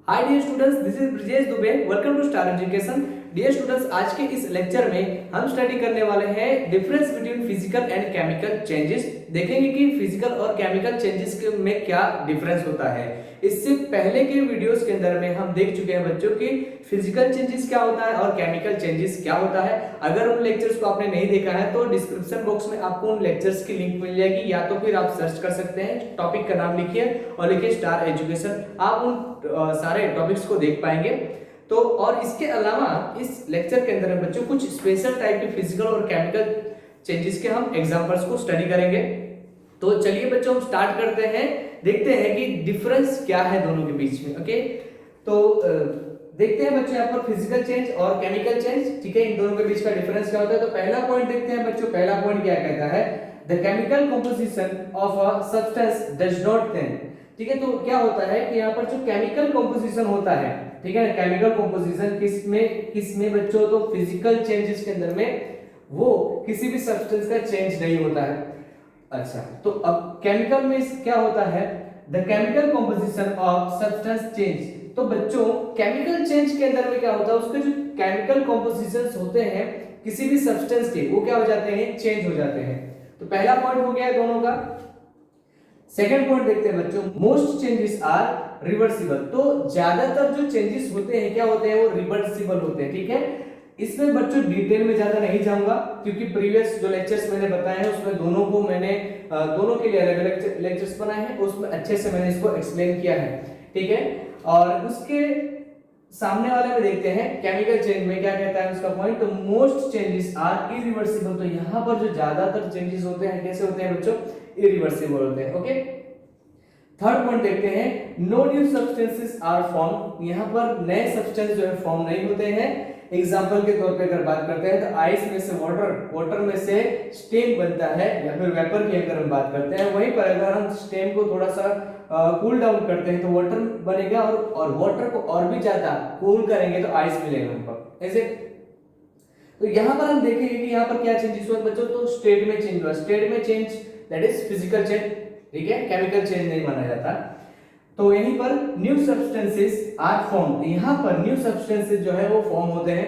Hi dear students, this is Brijesh Dubey. Welcome to star education. Dear students, आज के इस lecture में हम स्टडी करने वाले हैं difference between physical and chemical changes. देखेंगे कि फिजिकल और केमिकल चेंजेस में क्या डिफरेंस होता है। इससे पहले के वीडियोस के अंदर में हम देख चुके हैं बच्चों की फिजिकल चेंजेस क्या होता है और केमिकल चेंजेस क्या होता है। अगर उन लेक्चर्स को आपने नहीं देखा है तो डिस्क्रिप्शन बॉक्स में आपको उन लेक्चर्स की लिंक मिल जाएगी, या तो फिर आप सर्च कर सकते हैं। टॉपिक का नाम लिखिए और लिखिए स्टार एजुकेशन, आप उन सारे टॉपिक्स को देख पाएंगे। तो और इसके अलावा इस लेक्चर के अंदर बच्चों कुछ स्पेशल टाइप के फिजिकल और केमिकल चेंजेस के हम एग्जांपल्स को स्टडी करेंगे। तो चलिए बच्चों, हम स्टार्ट करते हैं, देखते हैं कि डिफरेंस क्या है दोनों के बीच में। ओके, तो देखते हैं बच्चों यहाँ पर फिजिकल चेंज और केमिकल चेंज। ठीक है, इन दोनों के बीच का डिफरेंस क्या होता है। तो पहला पॉइंट देखते हैं बच्चों। पहला पॉइंट क्या कहता है, the chemical composition of a substance does not change. ठीक है, तो क्या होता है कि यहाँ पर जो केमिकल कंपोजिशन होता है, ठीक है ना, केमिकल कंपोजिशन किसमें बच्चों, तो फिजिकल चेंजेस के अंदर में वो किसी भी सब्सटेंस का चेंज नहीं होता है। अच्छा, तो अब केमिकल में क्या होता है, the chemical composition of substance change. तो बच्चों केमिकल चेंज के अंदर में क्या होता है, उसके जो केमिकल कंपोजिशंस होते हैं किसी भी सब्सटेंस के, वो क्या हो जाते हैं, चेंज हो जाते हैं। तो पहला पॉइंट हो गया है दोनों का। सेकंड पॉइंट देखते हैं बच्चों, मोस्ट चेंजेस आर रिवर्सिबल। तो ज्यादातर जो चेंजेस होते हैं क्या होते हैं, वो रिवर्सिबल होते हैं। ठीक है, इसमें बच्चों डिटेल में ज्यादा नहीं जाऊंगा, क्योंकि प्रीवियस जो लेक्चर्स मैंने बताए हैं उसमें दोनों को मैंने दोनों के लिए अलग अलग लेक्चर्स बनाए हैं, उसमें अच्छे से मैंने इसको एक्सप्लेन किया है। ठीक है, और उसके सामने वाले में देखते हैं केमिकल चेंज में क्या कहता है उसका पॉइंट, तो मोस्ट चेंजेस आर इरिवर्सिबल। तो यहाँ पर जो ज्यादातर चेंजेस होते हैं कैसे होते हैं बच्चों, इरिवर्सिबल होते हैं। ओके, थर्ड पॉइंट देखते हैं, no new substances are form. यहाँ पर नए सब्सटेंस जो है फॉर्म नहीं होते हैं। एग्जांपल के तौर पे अगर बात करते हैं तो आइस में से वाटर में से स्टीम बनता है, या फिर वेपर की अगर हम बात करते हैं, वहीं पर अगर हम स्टीम को थोड़ा सा कूल डाउन करते हैं तो वाटर बनेगा, और वाटर को और भी ज्यादा कूल करेंगे तो आइस मिलेगा हमको ऐसे। तो यहाँ पर हम देखेंगे कि यहाँ पर क्या चेंजेस हुआ बच्चों, तो स्टेट में चेंज हुआ। स्टेट में change that is physical change, ठीक है, केमिकल चेंज नहीं माना जाता। तो यहीं पर न्यू सब्सटेंसेस आर फॉर्म, यहाँ पर न्यू सब्सटेंसेस जो है वो फॉर्म होते हैं।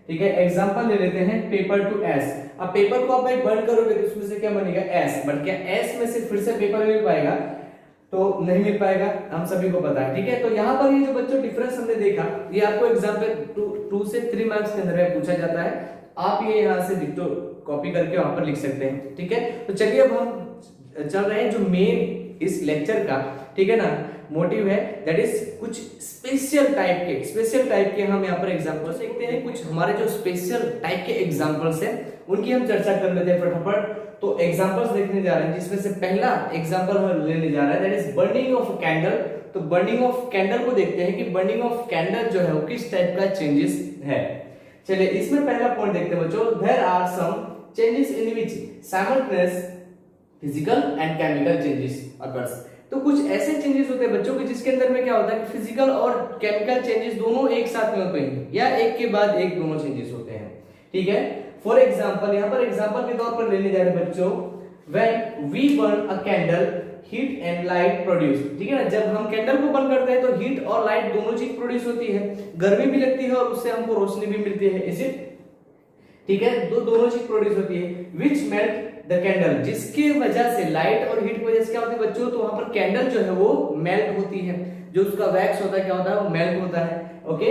ठीक है, एग्जांपल ले लेते हैं, पेपर टू एस। अब पेपर को आप एक बर्न करोगे तो उसमें से क्या बनेगा, एस। बट क्या एस में से फिर से पेपर मिल पाएगा, तो नहीं मिल पाएगा, हम सभी को पता है। ठीक है, तो यहाँ पर ये जो बच्चों डिफरेंस हमने देखा, ये आपको एग्जाम्पल 2 से 3 मार्क्स के अंदर पूछा जाता है। आप ये यहाँ से डिक्टो कॉपी करके वहां पर लिख सकते हैं। ठीक है, तो चलिए अब हम चल रहे हैं जो मेन इस लेक्चर का, ठीक है ना, मोटिव है, दैट इज कुछ स्पेशल टाइप के हम यहाँ पर एग्जांपल्स देखते हैं। कुछ हमारे जो स्पेशल टाइप के एग्जांपल्स हैं उनकी हम चर्चा कर लेते हैं फटाफट। तो एग्जांपल्स देखने जा रहे हैं, जिसमें से पहला एग्जांपल हम लेने जा रहे हैं, that is burning of candle. तो बर्निंग ऑफ कैंडल को देखते हैं कि बर्निंग ऑफ कैंडल जो है वो किस टाइप का चेंजेस है। चलिए इसमें पहला पॉइंट देखते हैं बच्चों, there are some changes in which simultaneous physical and chemical changes occurs. तो कुछ ऐसे चेंजेस होते हैं बच्चों के जिसके अंदर में क्या होता है कि फिजिकल और केमिकल चेंजेस दोनों एक साथ में होते हैं, या एक के बाद एक दोनों चेंजेस होते हैं। ठीक है, फॉर एग्जांपल यहाँ पर एग्जांपल के तौर पर लेने जा रहे हैं बच्चों, when we burn a candle heat and light produce. ठीक है ना, जब हम कैंडल को बर्न करते हैं तो हीट और लाइट दोनों चीज प्रोड्यूस होती है, गर्मी भी लगती है और उससे हमको रोशनी भी मिलती है इसे। ठीक है, दोनों चीज प्रोड्यूस होती है, विच मेल्ट द कैंडल, जिसकी वजह से लाइट और हीट की वजह से क्या होती है बच्चों, तो वहां पर कैंडल जो है वो मेल्ट होती है, जो उसका वैक्स होता है क्या होता है, वो मेल्ट होता है। Okay,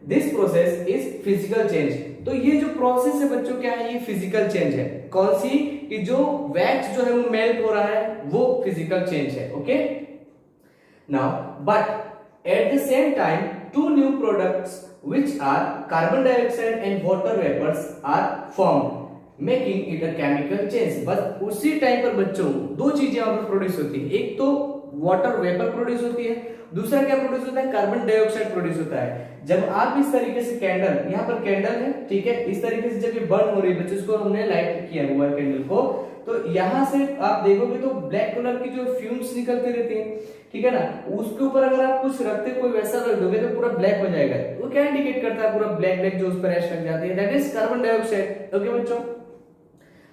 this process is physical change. तो ये जो प्रोसेस है बच्चों क्या है, ये फिजिकल चेंज है। कौन सी, कि जो वैक्स जो है वो मेल्ट हो रहा है वो फिजिकल चेंज है। Okay, now but at the same time two new products which are carbon dioxide and water vapors are formed, making it a chemical change। बस उसी टाइम पर बच्चों दो चीजें यहाँ पर प्रोड्यूस होती है, एक तो वाटर वेपर प्रोड्यूस होती है, दूसरा क्या प्रोड्यूस होता है, कार्बन डाइऑक्साइड प्रोड्यूस होता है। जब आप इस तरीके से कैंडल, यहाँ पर कैंडल है, ठीक है, इस तरीके से जब ये बर्न हो रही है बच्चों, इसको हमने लाइट किया हुआ है कैंडल को, तो यहाँ से आप देखोगे तो ब्लैक कलर की जो फ्यूम्स निकलती रहती हैं, ठीक है ना, उसके ऊपर अगर आप कुछ रखते कोई वैसा रख दोगे तो पूरा ब्लैक हो जाएगा। वो क्या इंडिकेट करता है, पूरा ब्लैक ब्लैक जो उस पर ऐश लग जाती है, that is carbon dioxide. Okay बच्चों,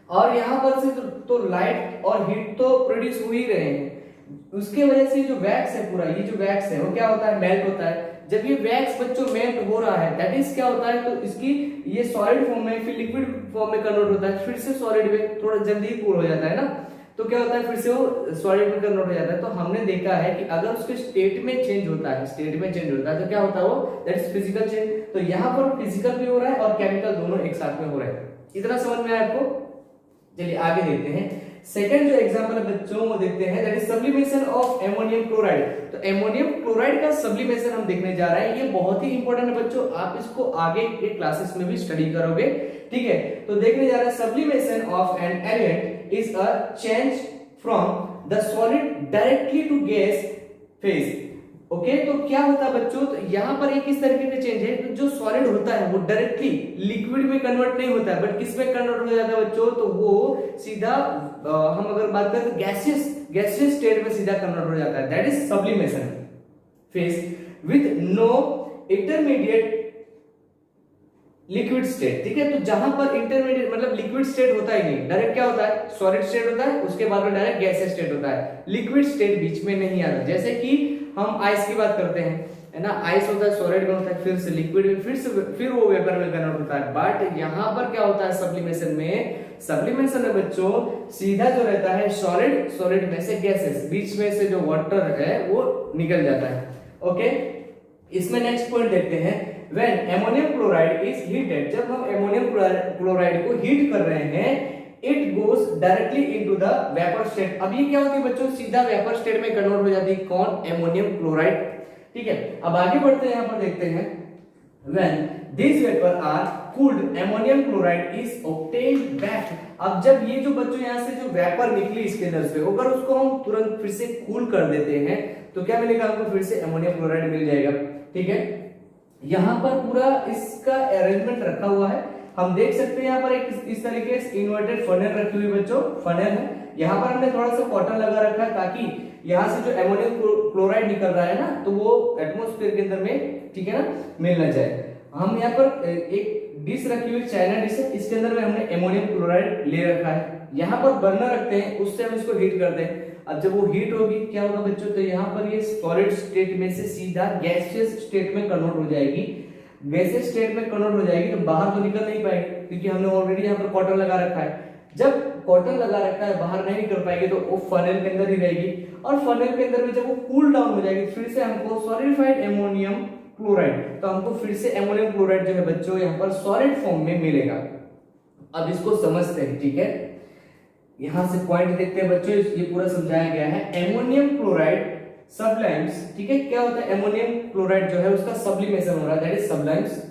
और यहाँ पर से तो लाइट और हीट तो प्रोड्यूस हो ही रहे हैं, उसके वजह से जो वैक्स है पूरा, ये जो वैक्स है वो क्या होता है, मेल्ट होता है। जब ये वैक्स बच्चों मेल्ट हो रहा है, दैट इज क्या होता है, तो इसकी ये सॉलिड फॉर्म में फिर लिक्विड फॉर्म में कन्वर्ट होता है, फिर से सॉलिड में, थोड़ा जल्दी कूल हो जाता है ना, तो क्या होता है फिर से वो सॉलिड में कन्वर्ट हो जाता है। तो हमने देखा है कि अगर उसके स्टेट में चेंज होता है, स्टेट में चेंज होता है तो क्या होता है वो, दैट इज फिजिकल चेंज। तो यहाँ पर फिजिकल भी हो रहा है और केमिकल दोनों एक साथ में हो रहा है। इतना समझ में आया आपको? चलिए आगे देखते हैं। सेकंड जो एग्जांपल है बच्चों वो देखते हैं, that is sublimation of ammonium chloride. तो एमोनियम क्लोराइड का सब्लिमेशन हम देखने जा रहे हैं। ये बहुत ही इंपॉर्टेंट है बच्चों, आप इसको आगे के क्लासेस में भी स्टडी करोगे, ठीक है। तो देखने जा रहे हैं sublimation of an element is a change from the solid directly to gas phase. Okay, तो क्या होता है बच्चों, तो यहाँ पर एक इस तरीके का चेंज है, जो सॉलिड होता है वो डायरेक्टली लिक्विड में कन्वर्ट नहीं होता है, बट किस में कन्वर्ट हो जाता है बच्चों, तो वो सीधा हम अगर बात करें तो गैसियस स्टेट में सीधा कन्वर्ट हो जाता है, that is sublimation phase with no intermediate liquid state. ठीक है, तो जहां पर इंटरमीडिएट मतलब लिक्विड स्टेट होता ही नहीं, डायरेक्ट क्या होता है, सॉलिड स्टेट होता है, उसके बाद में डायरेक्ट गैसियस स्टेट होता है, लिक्विड स्टेट बीच में नहीं आता। जैसे कि हम आइस की बात करते हैं, है ना, आइस होता है सॉलिड में होता है, फिर से लिक्विड में, फिर वो वेपर में कन्वर्ट होता है। बट यहाँ पर क्या होता है सब्लिमेशन में बच्चों सीधा जो रहता है सॉलिड में से गैसेस, बीच में से जो वाटर है वो निकल जाता है। ओके, इसमें नेक्स्ट पॉइंट देखते हैं, when ammonium chloride is heated. जब हम एमोनियम क्लोराइड को हीट कर रहे हैं, it goes directly into the vapour state. अब ये क्या होती है बच्चों, सीधा वेपर स्टेट में कन्वर्ट हो जाती है, कौन, एमोनियम क्लोराइड। ठीक है, अब आगे बढ़ते हैं, यहां पर देखते हैं, when this vapour are cooled ammonium chloride is obtained back. अब जब ये जो बच्चों यहां से जो वेपर निकली इसके अंदर से, अगर उसको हम तुरंत फिर से कूल कर देते हैं तो क्या मिलेगा हमको, फिर से एमोनियम क्लोराइड मिल जाएगा। ठीक है, यहां पर पूरा इसका अरेंजमेंट रखा हुआ है, हम देख सकते हैं यहाँ पर एक इस तरीके से इन्वर्टेड फनल रखी हुई बच्चों, फनल है। यहाँ पर हमने थोड़ा सा कॉटन लगा रखा है ताकि यहाँ से जो एमोनियम क्लोराइड निकल रहा है ना, तो वो एटमॉस्फेयर के अंदर में, ठीक है ना, मिल ना जाए। हम यहाँ पर एक डिश रखी हुई चाइना डिश है, इसके अंदर में हमने एमोनियम क्लोराइड ले रखा है। यहाँ पर बर्नर रखते हैं, उससे हम इसको हीट करते हैं। अब जब वो हीट होगी क्या होगा बच्चों, तो यहाँ पर ये सॉलिड स्टेट में से सीधा गैसियस स्टेट में कन्वर्ट हो जाएगी। गैसियस स्टेट में कन्वर्ट हो जाएगी तो बाहर तो निकल नहीं पाएगी, क्योंकि हमने ऑलरेडी यहाँ पर कॉटन लगा रखा है। जब कॉटन लगा रखा है, बाहर नहीं निकल पाएगी तो वो फनल के अंदर ही रहेगी, और फनल के अंदर में जब वो कूल डाउन हो जाएगी, फिर से हमको सॉलिडिफाइड एमोनियम क्लोराइड, तो हमको फिर से एमोनियम क्लोराइड जो है बच्चों यहाँ पर सॉलिड फॉर्म में मिलेगा। अब इसको समझते हैं, ठीक है, यहां से पॉइंट देखते हैं बच्चों, ये पूरा समझाया गया है। एमोनियम क्लोराइड सब्लाइम्स, ठीक है, क्या होता है, एमोनियम क्लोराइड जो है उसका सब्लिमेशन हो रहा है, that is सब्लाइम्स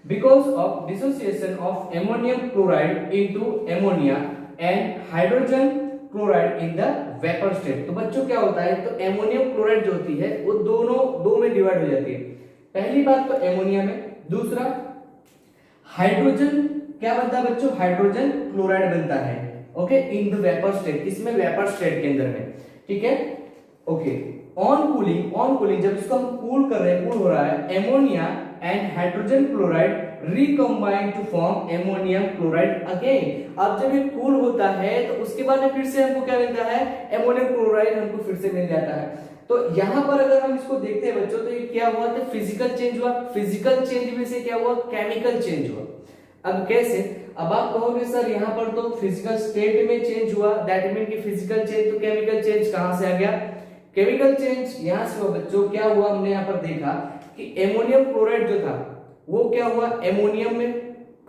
because of dissociation of ammonium chloride into ammonia and hydrogen chloride in the vapour state. तो बच्चों क्या होता है, तो एमोनियम क्लोराइड जो होती है वो दो में डिवाइड हो जाती है। पहली बात तो एमोनिया में, दूसरा हाइड्रोजन क्या बनता है बच्चों, हाइड्रोजन क्लोराइड बनता है। Okay, in the vapour state, इसमें वेपर स्टेट के अंदर में, ठीक है। ओके, ऑन कूलिंग जब इसको हम कूल कर रहे हैं, कूल हो रहा है, ammonia and hydrogen chloride recombine to form ammonium chloride again. अब जब ये कूल होता है तो उसके बाद में फिर से हमको क्या मिलता है, एमोनियम क्लोराइड हमको फिर से मिल जाता है। तो यहाँ पर अगर हम इसको देखते हैं बच्चों, तो ये क्या हुआ, तो फिजिकल चेंज हुआ, फिजिकल चेंज में से क्या हुआ, केमिकल चेंज हुआ। अब कैसे, अब आप कहोगे सर यहाँ पर तो फिजिकल स्टेट में चेंज हुआ, दैट मीन कि फिजिकल चेंज, तो केमिकल चेंज कहां से आ गया, केमिकल चेंज यहां से हुआ बच्चों। क्या हुआ, हमने यहाँ पर देखा कि एमोनियम क्लोराइड जो था वो क्या हुआ, एमोनियम में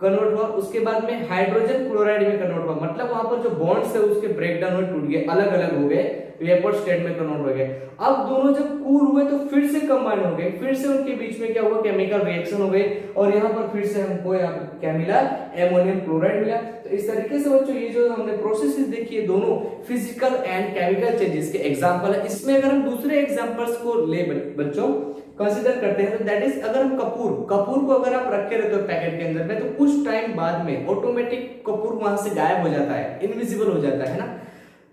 कन्वर्ट हुआ, उसके बाद में हाइड्रोजन क्लोराइड में कन्वर्ट हुआ, मतलब वहां पर जो बॉन्ड्स है उसके ब्रेकडाउन हुए, टूट गए, अलग अलग हो गए, वेपर स्टेट में कन्वर्ट हो गए। अब दोनों जब कूल हुए तो फिर से कंबाइन हो गए, फिर से उनके बीच में क्या हुआ, केमिकल रिएक्शन हो गई, और यहाँ पर फिर से हमको यहाँ पर क्या मिला, एमोनियम क्लोराइड मिला। तो इस तरीके से बच्चों ये जो हमने प्रोसेसेस देखी है, दोनों फिजिकल एंड केमिकल चेंजेस के एग्जांपल है। इसमें अगर हम दूसरे एग्जांपल्स को ले बच्चों कंसीडर करते हैं, तो दैट इज अगर हम कपूर को अगर आप रखे रहते हो पैकेट के अंदर में, तो कुछ टाइम बाद में ऑटोमेटिक कपूर वहां से गायब हो जाता है, इनविजिबल हो जाता है ना।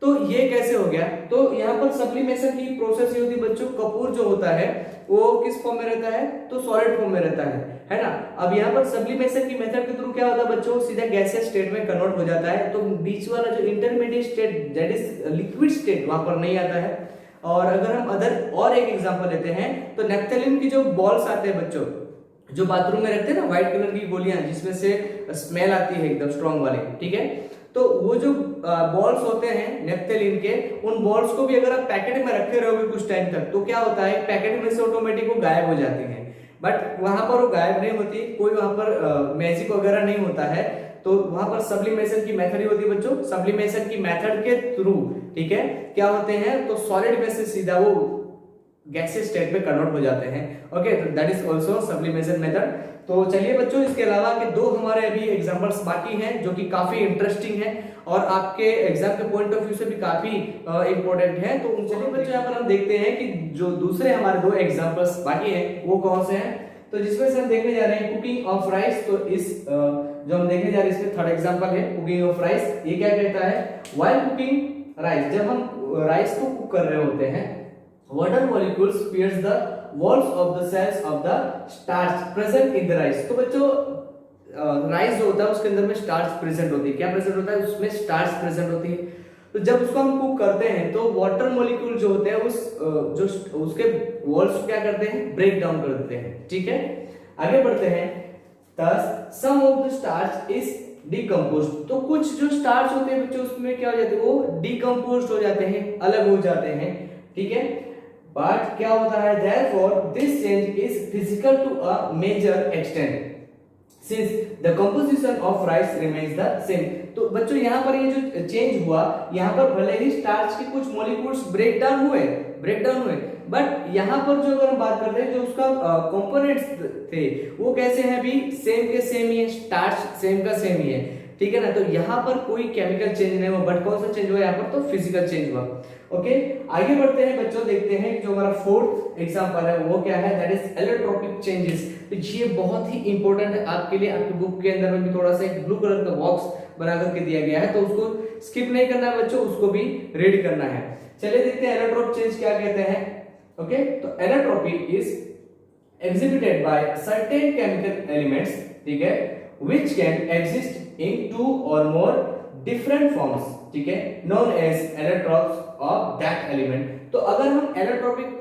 तो ये कैसे हो गया, तो यहाँ पर सब्लिमेशन की प्रोसेस ये होती है बच्चों, कपूर जो होता है वो किस फॉर्म में रहता है, तो सॉलिड फॉर्म में रहता है ना। अब यहाँ पर सब्लिमेशन की मेथड के थ्रू क्या होता है बच्चों, सीधा गैसियस स्टेट में कन्वर्ट हो जाता है, तो बीच वाला जो intermediate state that is liquid state वहां पर नहीं आता है। और अगर हम अदर और एक एग्जांपल लेते हैं तो नेफ्थेलिन की जो बॉल्स आते हैं बच्चों, जो बाथरूम में रखते हैं ना व्हाइट कलर की गोलियां जिसमें से स्मेल आती है एकदम स्ट्रॉन्ग वाली, ठीक है, तो वो जो बॉल्स होते हैं नेफ्थेलिन के, उन बॉल्स को भी अगर आप पैकेट में रखे रहोगे कुछ टाइम तक तो क्या होता है पैकेट में से ऑटोमेटिक वो गायब हो जाती है। बट वहां पर वो गायब नहीं होती, कोई वहां पर मैजिक वगैरह नहीं होता है, तो वहां पर सब्लिमेशन की मेथड ही होती है बच्चों। सब्लिमेशन की मेथड के थ्रू, ठीक है, क्या होते हैं तो सॉलिड में से सीधा वो गैसियस स्टेट में कन्वर्ट हो जाते हैं। ओके, तो that is also sublimation method. तो चलिए बच्चों, इसके अलावा के दो हमारे अभी एग्जांपल्स बाकी हैं जो कि काफी इंटरेस्टिंग है और आपके एग्जाम के पॉइंट ऑफ व्यू से भी काफी इंपॉर्टेंट है। तो चलिए बच्चों, यहाँ पर हम देखते हैं कि जो दूसरे हमारे दो एग्जांपल्स बाकी हैं वो कौन से हैं। तो जिसमें से हम देखने जा रहे हैं कुकिंग ऑफ राइस। तो इस जो हम देखने जा रहे हैं इसमें थर्ड एग्जांपल है कुकिंग ऑफ राइस। ये क्या कहता है, व्हाइल कुकिंग राइस, जब हम राइस को कुक कर रहे होते हैं, water molecules pierce the walls of the cells of the starch present in the rice। तो बच्चों राइस जो होता है उसके अंदर में स्टार्च प्रेजेंट होती है। क्या प्रेजेंट होता है उसमें, स्टार्च प्रेजेंट होती है। तो जब उसको हम कुक करते हैं तो वाटर मॉलिक्यूल जो होते हैं उस जो उसके वॉल्स को क्या करते हैं, ब्रेक डाउन कर देते हैं, ठीक है। आगे बढ़ते हैं। thus some of the starch is decomposed। तो कुछ जो स्टार्च होते हैं बच्चों उसमें क्या हो जाते हैं, वो डिकम्पोज्ड हो जाते हैं, अलग हो जाते हैं, ठीक है। बट क्या होता है, therefore this change is physical to a major extent since the composition of rice remains the same। तो बच्चों यहाँ पर ये जो चेंज हुआ, यहाँ पर भले ही स्टार्च के कुछ मॉलिक्यूल्स ब्रेक डाउन हुए, बट यहाँ पर जो अगर हम बात करते हैं जो उसका कंपोनेंट्स थे वो कैसे हैं, भी सेम के सेम ही है, स्टार्च सेम का सेम ही है, ठीक है ना। तो यहाँ पर कोई केमिकल चेंज नहीं हुआ, बट कौन सा चेंज हुआ यहाँ पर, तो फिजिकल चेंज हुआ। ओके, आगे बढ़ते हैं बच्चों, देखते हैं जो हमारा फोर्थ एग्जांपल है वो क्या है, दैट इज एलोट्रोपिक चेंजेस। तो ये बहुत ही इंपॉर्टेंट है आपके लिए। आपकी बुक के अंदर में भी थोड़ा सा एक ब्लू कलर का बॉक्स बना करके दिया गया है, तो उसको स्किप नहीं करना है बच्चों, उसको भी रीड करना है। चलिए देखते हैं एलोट्रोप चेंज क्या कहते हैं। ओके, तो allotropy is exhibited by certain chemical elements, ठीक है, which can exist in two or more different forms, ठीक है, known as allotropes of that element। तो अगर हम एलोट्रोपिक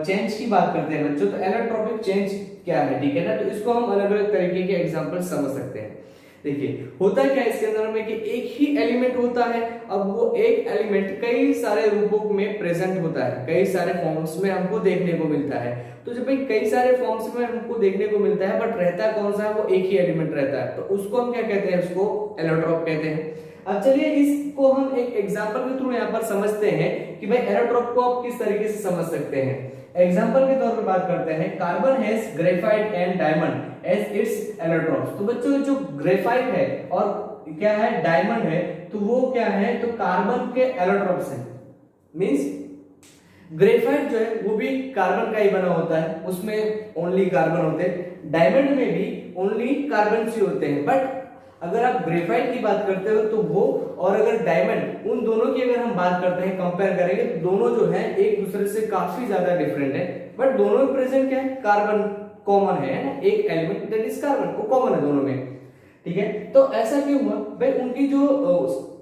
चेंज की बात करते हैं बच्चों, तो एलोट्रोपिक चेंज क्या है, ठीक है ना। तो इसको हम अलग अलग तरीके के एग्जांपल समझ सकते हैं। देखिए होता क्या है इसके अंदर में कि एक ही एलिमेंट होता है, अब वो एक एलिमेंट कई सारे रूपों में प्रेजेंट होता है, कई सारे फॉर्म्स में हमको देखने को मिलता है। तो जब भाई कई सारे फॉर्म्स में हमको देखने को मिलता है, बट रहता कौन सा है, वो एक ही एलिमेंट रहता है, तो उसको हम क्या कहते हैं, उसको एलोट्रोप कहते हैं। अब चलिए इसको हम एक एग्जांपल के थ्रू यहाँ पर समझते हैं कि भाई एलोट्रोप को आप किस तरीके से समझ सकते हैं। एग्जांपल के तौर पर बात करते हैं, carbon has graphite and diamond as its allotropes. तो बच्चों जो ग्रेफाइट है और क्या है, डायमंड है, तो वो क्या है, तो कार्बन के एलोट्रोप्स हैं। मींस ग्रेफाइट जो है वो भी कार्बन का ही बना होता है, उसमें ओनली कार्बन होते हैं। डायमंड में भी ओनली कार्बन ही होते हैं। बट अगर आप ग्रेफाइट की बात करते हो तो वो, और अगर डायमंड, उन दोनों की अगर हम बात करते हैं, कंपेयर करेंगे, तो दोनों जो है एक दूसरे से काफी ज्यादा डिफरेंट है। बट दोनों में प्रेजेंट क्या है, कार्बन कॉमन है ना, एक एलिमेंट दैट इज कार्बन, वो कॉमन है दोनों में, ठीक है। तो ऐसा क्यों हुआ भाई, उनकी जो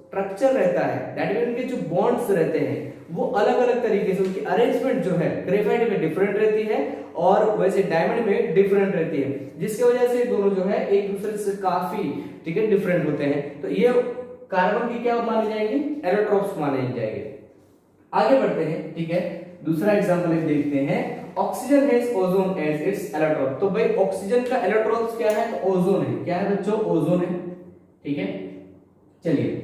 स्ट्रक्चर रहता है, दैट मीन उनके जो बॉन्ड्स रहते हैं वो अलग अलग तरीके से, उनकी अरेंजमेंट जो है ग्रेफाइट में डिफरेंट रहती है और वैसे डायमंड में डिफरेंट रहती है, जिसकी वजह से दोनों जो है एक दूसरे से काफी, ठीक है, डिफरेंट होते हैं। तो ये कार्बन की क्या माने जाएंगे, एलोट्रोप्स माने जाएंगे। आगे बढ़ते हैं, ठीक है, दूसरा एग्जांपल देखते हैं, oxygen has ozone as its allotrope. तो भाई ऑक्सीजन का एलोट्रोप क्या है, तो ओजोन है। क्या है बच्चों, ओजोन है, ठीक है। चलिए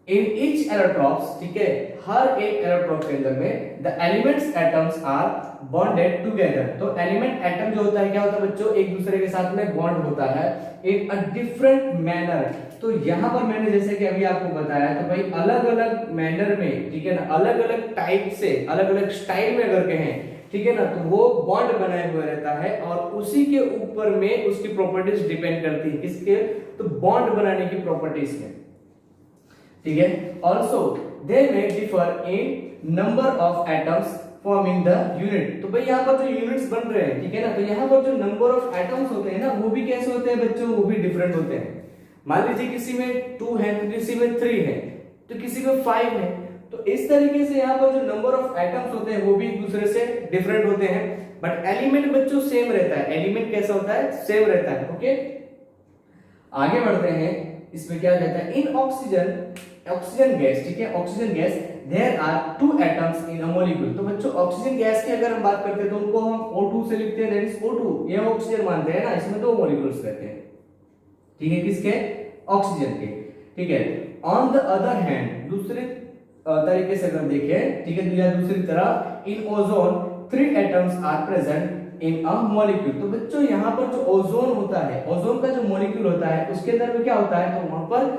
इन ईच एलोट्रोप्स, ठीक है, हर एक एलोट्रोप के अंदर में the elements atoms are bonded together. तो एलिमेंट एटम जो होता है क्या होता है बच्चों, एक दूसरे के साथ में बॉन्ड होता है इन अ डिफरेंट मैनर। तो यहां पर मैंने जैसे कि अभी आपको बताया, तो भाई अलग अलग मैनर में, ठीक है ना, अलग अलग टाइप से, अलग अलग स्टाइल में अगर कहें, ठीक है ना, तो वो बॉन्ड बनाए हुए रहता है और उसी के ऊपर में उसकी प्रॉपर्टीज डिपेंड करती है, किसके, तो बॉन्ड बनाने की प्रॉपर्टीज में, ठीक है। ऑल्सो दे में differ in number of atoms forming the unit. तो भाई यहाँ पर जो यूनिट्स बन रहे हैं, ठीक है ना, तो यहाँ पर जो नंबर ऑफ एटम्स होते हैं ना, वो भी कैसे होते हैं बच्चों, वो भी डिफरेंट होते हैं। मान लीजिए किसी में 2 है, तो किसी में 3 है, तो किसी में 5 है, तो इस तरीके से यहाँ पर जो नंबर ऑफ एटम्स होते हैं वो भी एक दूसरे से डिफरेंट होते हैं, बट एलिमेंट बच्चों सेम रहता है। एलिमेंट कैसा होता है? सेम रहता है। ओके, आगे बढ़ते हैं। इसमें क्या कहता है? इन ऑक्सीजन गैस, ठीक है, oxygen gas there are 2 atoms in a molecule. तो बच्चों ऑक्सीजन गैस की अगर हम बात करते हैं तो उनको हम O2 से लिखते हैं, दैट इज O2, ये ऑक्सीजन मानते हैं ना, इसमें 2 मॉलिक्यूल्स रहते हैं, ठीक है, किसके? ऑक्सीजन के, ठीक है। ऑन द अदर हैंड, दूसरे तरीके से अगर देखें, ठीक है, या दूसरी तरफ in ozone 3 atoms are present in a molecule. तो बच्चों यहाँ पर जो ओजोन होता है, ओजोन का जो मॉलिक्यूल होता है उसके अंदर में क्या होता है? तो वहां पर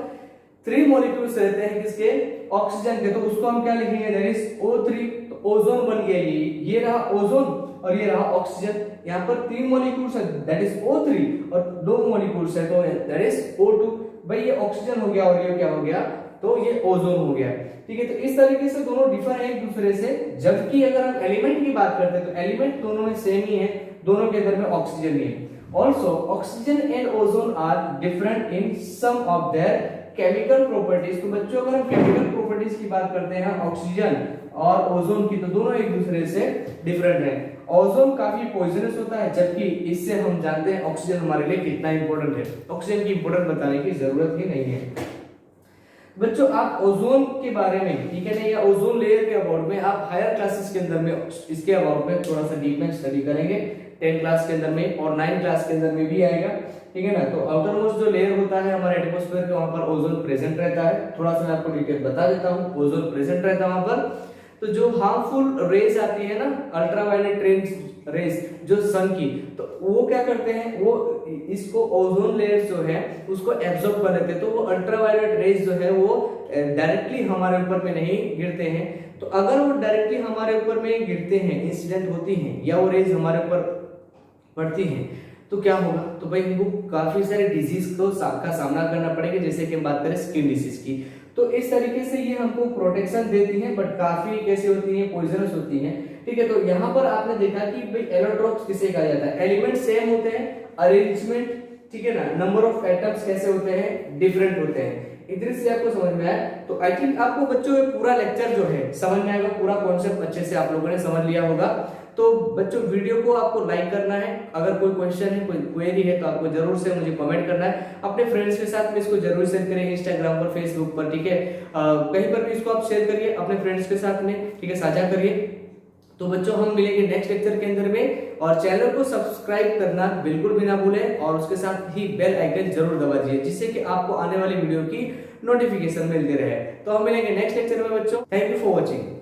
3 मॉलिक्यूल्स रहते हैं, किसके? ऑक्सीजन के। तो उसको हम क्या लिखेंगे? That is O3। तो ओजोन बन गया ये रहा ओजोन और ये रहा ऑक्सीजन। यहाँ पर 3 मॉलिक्यूल्स है, दैट इज O3, और 2 मॉलिक्यूल्स है तो दैट इज O2। भाई ये ऑक्सीजन हो गया और ये क्या हो गया? तो ये ओजोन हो गया, ठीक है। तो इस तरीके से दोनों डिफर है एक दूसरे से। जबकि अगर हम एलिमेंट की बात करते हैं तो एलिमेंट दोनों में सेम ही है, दोनों के अंदर में ऑक्सीजन ही है। Also oxygen and ozone are different in some of their chemical properties. तो बच्चों अगर हम केमिकल प्रॉपर्टीज की बात करते हैं ऑक्सीजन और ओजोन की, तो दोनों एक दूसरे से डिफरेंट है। ओजोन काफी पॉइजनस होता है, जबकि इससे हम जानते हैं ऑक्सीजन हमारे लिए कितना इंपॉर्टेंट है। ऑक्सीजन की इंपॉर्टेंस बताने की जरूरत ही नहीं है। बच्चों आप ओजोन के बारे में, ठीक है ना, या ओजोन लेयर के अबाउट में आप हायर क्लासेस के अंदर में इसके अबाउट में थोड़ा सा डीप में स्टडी करेंगे। 10 क्लास के अंदर में और 9 क्लास के अंदर में भी आएगा, ठीक है ना। तो आउटर मोस्ट जो लेयर होता है हमारे एटमॉस्फेयर के, वहां पर ओजोन प्रेजेंट रहता है। थोड़ा सा मैं आपको डिटेल बता देता हूँ। ओजोन प्रेजेंट रहता है वहां पर। तो जो हार्मफुल रेज आती है ना, अल्ट्रावायलेट रेज जो सन की, तो वो क्या करते हैं? वो इसको ओजोन लेयर जो है उसको एब्जॉर्ब कर लेते हैं। तो वो अल्ट्रावायलेट रेज जो है वो डायरेक्टली हमारे ऊपर में नहीं गिरते हैं। तो अगर वो डायरेक्टली हमारे ऊपर में गिरते हैं, इंसिडेंट होती हैं, या वो रेज हमारे ऊपर पड़ती हैं, तो क्या होगा? तो भाई हमको काफी सारे डिजीज का सामना करना पड़ेगा, जैसे कि हम बात करें स्किन डिजीज की। तो इस तरीके से ये हमको प्रोटेक्शन देती हैं, बट काफी कैसी होती हैं? पॉइजनस होती हैं, ठीक है। तो यहाँ पर आपने देखा कि भाई एलोट्रोप्स किसे कहा जाता है? एलिमेंट सेम होते हैं, अरेंजमेंट, ठीक है ना, नंबर ऑफ एटम्स कैसे होते हैं? डिफरेंट होते हैं। इधर से आपको समझ में आया? तो आई थिंक आपको बच्चों पूरा लेक्चर जो है समझ में आएगा, पूरा कॉन्सेप्ट अच्छे से आप लोगों ने समझ लिया होगा। तो बच्चों वीडियो को आपको लाइक करना है, अगर कोई क्वेश्चन है, कोई क्वेरी है, तो आपको जरूर से मुझे कमेंट करना है। अपने फ्रेंड्स के साथ में इसको जरूर शेयर करें, इंस्टाग्राम पर, फेसबुक पर, ठीक है, कहीं पर भी इसको आप शेयर करिए अपने फ्रेंड्स के साथ में, ठीक है, साझा करिए। तो बच्चों हम मिलेंगे नेक्स्ट लेक्चर के अंदर में, और चैनल को सब्सक्राइब करना बिल्कुल भी ना भूलें, और उसके साथ ही बेल आइकन जरूर दबा दीजिए, जिससे कि आपको आने वाली वीडियो की नोटिफिकेशन मिलती रहे। तो हम मिलेंगे नेक्स्ट लेक्चर में बच्चों। Thank you for watching.